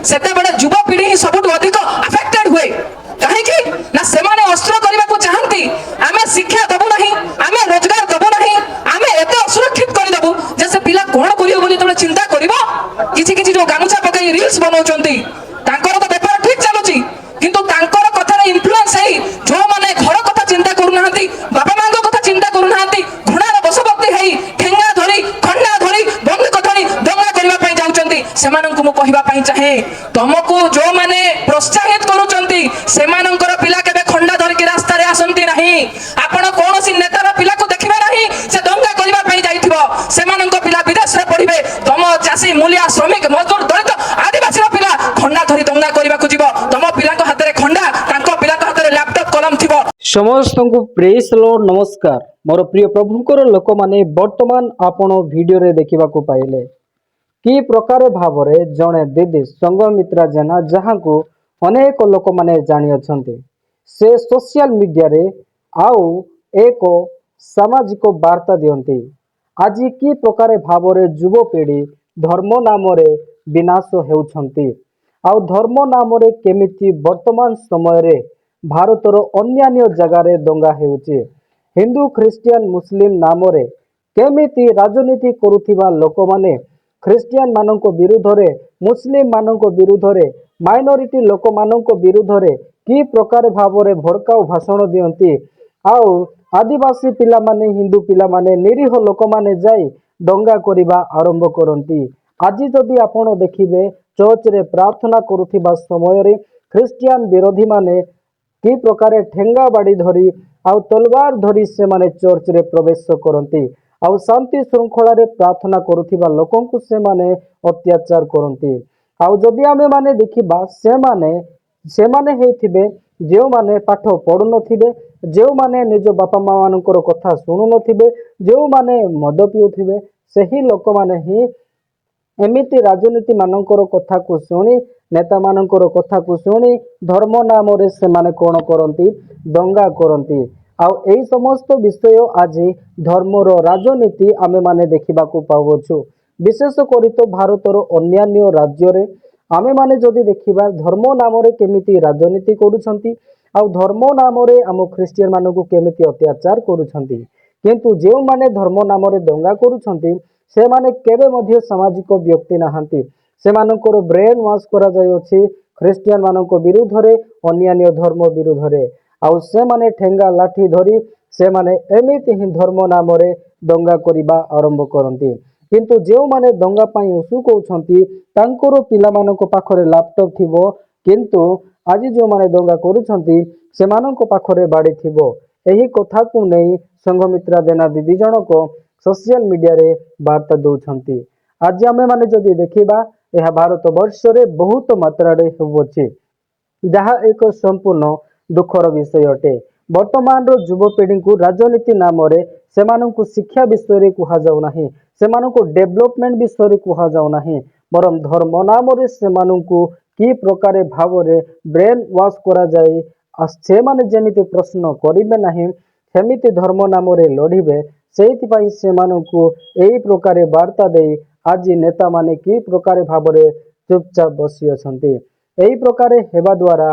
सेतेबेले युवपीढ़ी ही सबुठ अधिक अफेक्टेड हुए कहीं ना से अस्त्र करने को चाहती आम शिक्षा दबू ना आम रोजगार दबू ना आम एत असुरक्षित करदेबू जे से पिला कौन कर चिंता कर किसी जो गामुछा पकई रिल्स बनाऊंट तो बेपार ठीक चलुची किंतु कथार इन्फ्लुएंस जो मैंने घर कथा चिंता करूना बापा माँ कथा चिंता करूना घृणार बशवर्ती है ठेंगा धरी खंडा धरी बंदूक धरी दंगा करने जाऊँगी से कहवाई चाहे तुमको जो मैंने प्रोत्साहित करुँच पिला के खंडा धरिकी रास्ता आसती ना आपण कौन नेतार पिला को देखिए ना से दंगा करने जाइए पिला विदेश में पढ़े तुम चाषी मूलिया श्रमिक मजदूर दलित आदिवासी पिला खंडा धरी दंगा करने को जीव तुम पिला हाथ में खंडा पिला हाथ में लैपटॉप कलम थी समस्त को प्रेस लॉर्ड नमस्कार मोर प्रिय प्रभुंकर लोक माने वर्तमान आपण वीडियो रे देखिबा को पाइले कि प्रकार भावरे जणे दीदी संगमित्रा जेना जहां को अनेक लोक माने जानि अछंती से सोशल मीडिया रे आउ एक सामाजिक वार्ता दियंती आज कि प्रकार भावरे युवपीढ़ी धर्म नाम रे विनाश हेउछंती आउ धर्म नाम रे केमिति वर्तमान समय रे भारतर अन्यान्य जगार दंगा हेउची हिंदू ख्रिस्टियन मुस्लिम नाम रे केमिति राजनीति करुथिबा लोक माने ख्रिस्टियन मानक विरुद्ध रे मुस्लिम मानक विरुद्ध रे माइनॉरिटी लोक मानक विरुद्ध रे कि प्रकार भावरे भड़काऊ भाषण दियंती आउ आदिवासी पिला माने हिंदू पिला माने निरीह लोक माने जाई दंगा करिबा आरंभ करंती आज जदि आपण देखिबे चर्च रे प्रार्थना करुथिबा समय रे ख्रिस्टियन विरोधी माने कि प्रकार ठेंगा बाड़ी धरी आउ तलवार धरी से माने चर्च रे प्रवेश करंती आउ शांति श्रृंखला रे प्रार्थना करुथिबा लोकन को से माने अत्याचार करंती आउ जदि आमे माने देखिबा से माने हेथिबे जे माने पाठ पढु नथिबे जे माने निज बापा माँ मानकर कथा सुनु नथिबे जे माने मद पिउथिबे सही लोक माने ही एमिति राजनीति मानकर कथा को सुनी नेता मानकर कथा को सुनी धर्म नाम रे से माने कोन करंती दंगा करंती आउ एई समस्त विषय आज धर्मर राजनीति आमे माने देखिबा को पाउछु विशेष करी तो भारतर अन्यान्य राज्य रे आमे माने जदि देखिबा धर्म नाम रे केमिति राजनीति करूछंती आउ धर्म नाम रे आम ख्रिस्टियन मानकु केमिति अत्याचार करूछंती किंतु जे माने धर्म नाम रे दंगा करूछंती से माने केबे मध्य सामाजिक व्यक्ति नाहंती से मानकर ब्रेन वॉश करा जाय अछि ख्रिस्टियन मानक विरुद्ध रे अन्यान्य धर्म विरुद्ध रे आउ से माने ठेंगा लाठी धरी से माने एमिति ही धर्म नाम रे दंगा करिबा आरंभ करंती किंतु जे माने दंगा पई उसु कहउछंती तांकर पिला मानक पाखरे लैपटॉप थिबो किंतु आज जो माने दंगा करूछंती से मानक पाखरे बाड़ी थिबो एही कथा को नै संगमित्रा देना दीदी जनक सोशल मीडिया रे वार्ता दउछंती आज आमे माने जदि देखिबा यह भारत वर्ष रे बहुत मात्रा रे होबोची जहाँ एक संपूर्ण दुखर विषय अटे वर्तमान रो युवपीढ़ी को राजनीति नाम रे सेमानंकु शिक्षा विषय रे कुहा जाउ नाही सेमानंकु डेवलपमेंट विषय रे कुहा जाउ नाही बरम धर्म नाम रे सेमानंकु की प्रकार भाव रे ब्रेन वॉश करा जाय से माने जेमिति प्रश्न करिबे नाही सेमिति धर्म नाम रे लढिबे सेति पई सेमानंकु एई प्रकार वार्ता देई आज नेता माने की प्रकार भाव रे चुपचाप बसी अछंती एई प्रकार हेबा द्वारा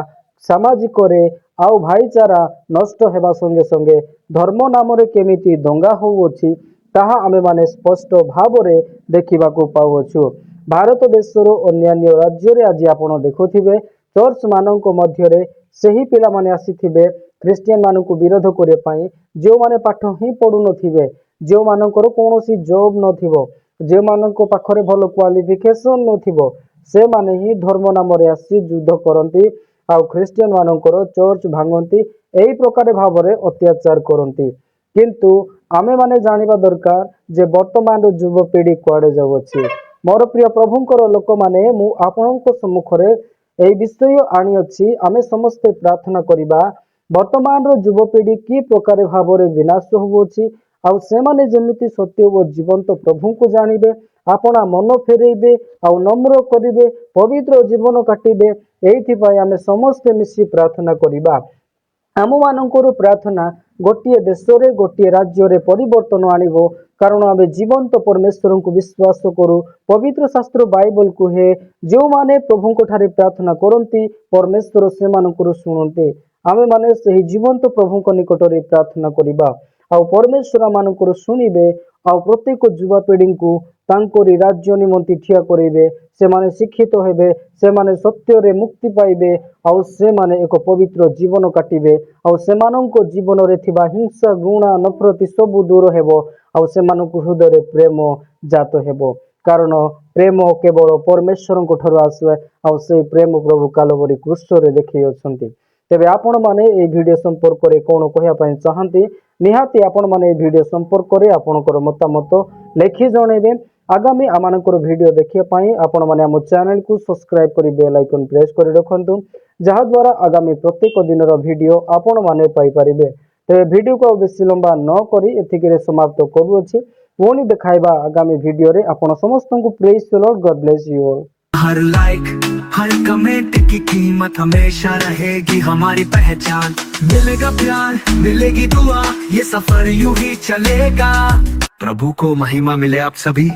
सामाजिक रे आउ भाईचारा नष्ट हेबा संगे संगे धर्म नाम रे केमिति दंगा होउछि ताहा आमे माने स्पष्ट भाव रे देखिबा को पाउछु भारत देशर अन्यान्य राज्य रे आज आपण देखुथिबे चर्च मानक मध्य रे सही पिला माने आसीथिबे ख्रिस्टियन मानक विरोध करे पई जो माने पाठ ही पढु नथिबे जो मानकर कोनोसी जॉब नथिबो जे मानक पाखरे भलो क्वालिफिकेशन नथिबो से माने ही धर्म नाम रे आसी युद्ध करंती आउ ख्रिस्टियन मानकर चर्च भांगंती एई प्रकार भाव रे अत्याचार करंती किंतु आमे माने जानिबा दरकार जे वर्तमान रो युवपीढ़ी कुआडे जाउछि मोर प्रिय प्रभुंकर लोक माने मु आपनक सम्मुख रे एई विषय आनी अछि आमे समस्त प्रार्थना करिबा वर्तमान रो युवपीढ़ी की प्रकार भाव रे विनाश होबोछि आउ से माने जेमिति सत्य व जीवंत प्रभु को जानिबे आपना मन फेरेइबे आउ नम्र करिबे पवित्र जीवन काटिबे एइथि पई आमे समस्त मिसी प्रार्थना करिबा आम मानकर प्रार्थना गोटे देश रे गोटे राज्य रे परिवर्तन आनिबो କାରଣ ଆମେ ଜୀବନ୍ତ ପରମେଶ୍ୱରଙ୍କୁ ବିଶ୍ୱାସ କରୁ। ପବିତ୍ର ଶାସ୍ତ୍ର ବାଇବଲ କୁହେ, ଯେଉଁମାନେ ପ୍ରଭୁଙ୍କ ଠାରେ ପ୍ରାର୍ଥନା କରନ୍ତି ପରମେଶ୍ୱର ସେମାନଙ୍କର ଶୁଣନ୍ତି। ଆମେମାନେ ସେହି ଜୀବନ୍ତ ପ୍ରଭୁଙ୍କ ନିକଟରେ ପ୍ରାର୍ଥନା କରିବା, ଆଉ ପରମେଶ୍ୱର ମାନଙ୍କର ଶୁଣିବେ, ଆଉ ପ୍ରତ୍ୟେକ ଯୁବାପିଢ଼ିଙ୍କୁ ତାଙ୍କରି ରାଜ୍ୟ ନିମନ୍ତେ ଠିଆ କରିବେ। ସେମାନେ ଶିକ୍ଷିତ ହେବେ, ସେମାନେ ସତ୍ୟରେ ମୁକ୍ତି ପାଇବେ, ଆଉ ସେମାନେ ଏକ ପବିତ୍ର ଜୀବନ କାଟିବେ, ଆଉ ସେମାନଙ୍କ ଜୀବନରେ ଥିବା ହିଂସା, ଘୃଣା, ନଫରତି ସବୁ ଦୂର ହେବ, ଆଉ ସେମାନଙ୍କ ହୃଦୟରେ ପ୍ରେମ ଜାତ ହେବ। କାରଣ ପ୍ରେମ କେବଳ ପରମେଶ୍ୱରଙ୍କ ଠାରୁ ଆସେ, ଆଉ ସେଇ ପ୍ରେମ ପ୍ରଭୁ କାଲବରୀ କ୍ରୁଶରେ ଦେଖାଇଅଛନ୍ତି। ତେବେ ଆପଣମାନେ ଏହି ଭିଡ଼ିଓ ସମ୍ପର୍କରେ କ'ଣ କହିବା ପାଇଁ ଚାହାନ୍ତି? ନିହାତି ଆପଣମାନେ ଏହି ଭିଡ଼ିଓ ସମ୍ପର୍କରେ ଆପଣଙ୍କର ମତାମତ ଲେଖି ଜଣାଇବେ। ଆଗାମୀ ଆମମାନଙ୍କର ଭିଡ଼ିଓ ଦେଖିବା ପାଇଁ ଆପଣମାନେ ଆମ ଚ୍ୟାନେଲକୁ ସବସ୍କ୍ରାଇବ୍ କରି ବେଲ୍ ଆଇକନ୍ ପ୍ରେସ୍ କରି ରଖନ୍ତୁ, ଯାହାଦ୍ୱାରା ଆଗାମୀ ପ୍ରତ୍ୟେକ ଦିନର ଭିଡ଼ିଓ ଆପଣମାନେ ପାଇପାରିବେ। ତେବେ ଭିଡ଼ିଓକୁ ଆଉ ବେଶୀ ଲମ୍ବା ନ କରି ଏତିକିରେ ସମାପ୍ତ କରୁଅଛି। ପୁଣି ଦେଖାଇବା ଆଗାମୀ ଭିଡ଼ିଓରେ। ଆପଣ ସମସ୍ତଙ୍କୁ praise the Lord, God bless you all. हर लाइक हर कमेंट की कीमत हमेशा रहेगी हमारी पहचान। मिलेगा प्यार, मिलेगी दुआ, ये सफर यूं ही चलेगा। प्रभु को महिमा मिले आप सभी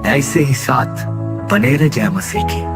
ऐसे ही साथ बने रहे। जय मसीह की।